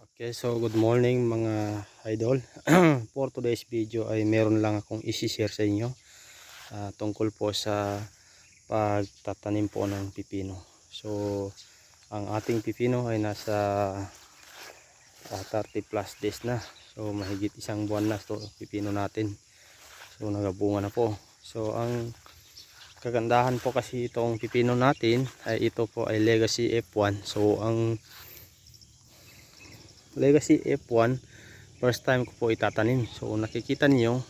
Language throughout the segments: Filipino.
Okay, so good morning mga idol. For today's video ay meron lang akong isi-share sa inyo tungkol po sa pagtatanim po ng pipino. So, ang ating pipino ay nasa 30 plus days na. So, mahigit isang buwan na ito pipino natin. So, nagabunga na po. So, ang kagandahan po kasi itong pipino natin ay ito po ay Legacy F1. So, ang Legacy F1 first time ko po itatanim. So nakikita niyo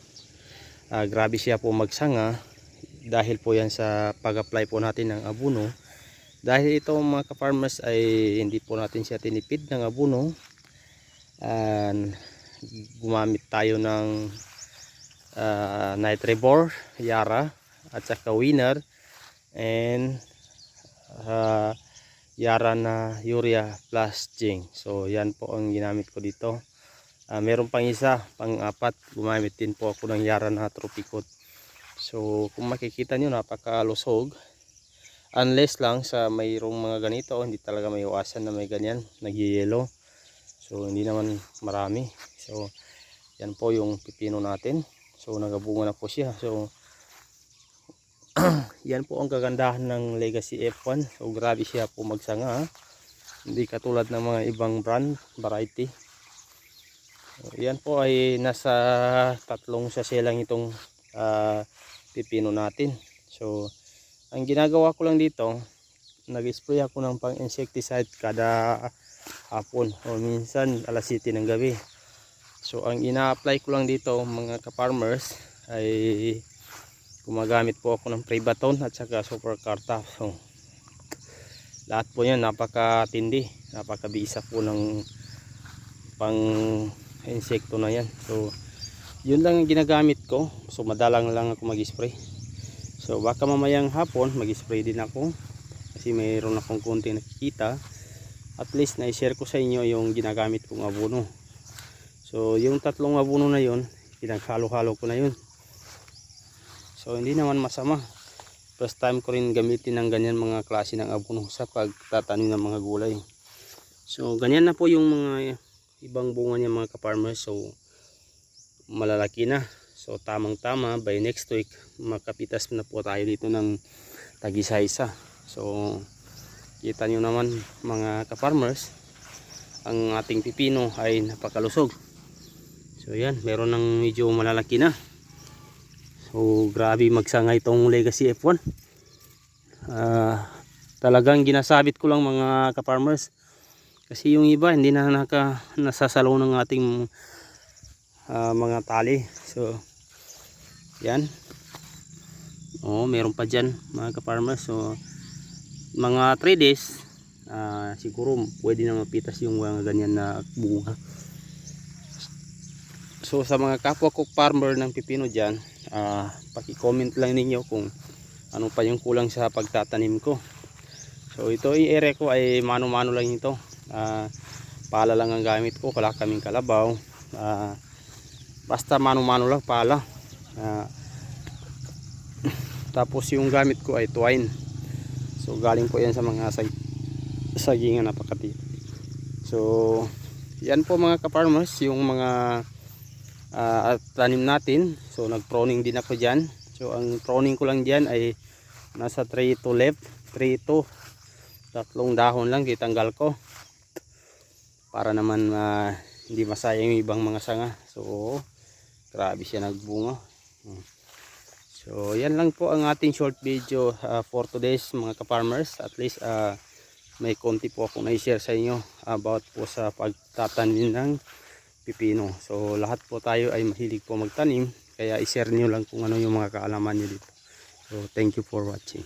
grabe siya po magsanga dahil po yan sa pag-apply po natin ng abono. Dahil ito mga ka-farmers ay hindi po natin siya tinipid ng abono, gumamit tayo ng Nitribor, Yara at saka Winner and Yara na urea plus zinc. So yan po ang ginamit ko dito. Meron pang isa, pang-apat, gumamit din po ako ng Yara na Tropicot. So kung makikita nyo, napakalusog. Unless lang sa mayroong mga ganito, hindi talaga may iwasan na may ganyan, nagyayelo. So hindi naman marami. So yan po yung pipino natin. So nagabunga na po siya. So yan po ang kagandahan ng Legacy F1. So grabe siya po magsanga. Hindi katulad ng mga ibang brand, variety. So, yan po ay nasa 3 sachet lang itong pipino natin. So ang ginagawa ko lang dito, nag-spray ako ng pang-insecticide kada hapon o minsan alas 7 ng gabi. So ang ina-apply ko lang dito mga ka-farmers ay gumagamit po ako ng Prebaton at saka Super Carta. So lahat po yan napakatindi, napakabisa po ng pang insekto na yan. So yun lang ang ginagamit ko. So madalang lang ako mag-spray. So baka mamayang hapon mag-spray din ako kasi mayroon akong konti nakikita. At least na-share ko sa inyo yung ginagamit kong abono. So yung 3 abono na yun, pinaghalo-halo ko na yun. So hindi naman masama. First time ko rin gamitin ng ganyan mga klase ng abono sa pagtatanim ng mga gulay. So ganyan na po yung mga ibang bunga niya mga ka-farmers. So malalaki na. So tamang tama by next week makapitas na po tayo dito ng tag-isa-isa. So kita nyo naman mga ka-farmers, ang ating pipino ay napakalusog. So yan, meron ng medyo malalaki na. So grabe magsanga itong Legacy F1. Talagang ginasabit ko lang mga ka-farmers. Kasi yung iba hindi na nasasalaw ng ating mga tali. So yan. Meron pa dyan mga ka-farmers. So mga 3 days siguro pwede na mapitas yung mga ganyan na bunga. So sa mga kapwa ko farmer ng pipino dyan, paki-comment lang ninyo kung ano pa yung kulang sa pagtatanim ko. So ito yung area ko ay mano-mano lang ito. Pala lang ang gamit ko, wala kaming kalabaw. Basta mano-mano lang, pala. Tapos yung gamit ko ay twine. So galing po yan sa mga sagingan napakati. So yan po mga ka-farmers yung mga tanim natin. So nag-pruning din ako dyan. So ang pruning ko lang dyan ay nasa 3 to left, 3 to 3 dahon lang ditanggal ko para naman hindi masayang yung ibang mga sanga. So grabe siya nagbunga. So yan lang po ang ating short video for today's mga ka-farmers. At least may konti po akong na-share sa inyo about po sa pagtatanim ng pipino. So lahat po tayo ay mahilig po magtanim, kaya i-share nyo lang kung ano yung mga kaalaman nyo dito. So thank you for watching.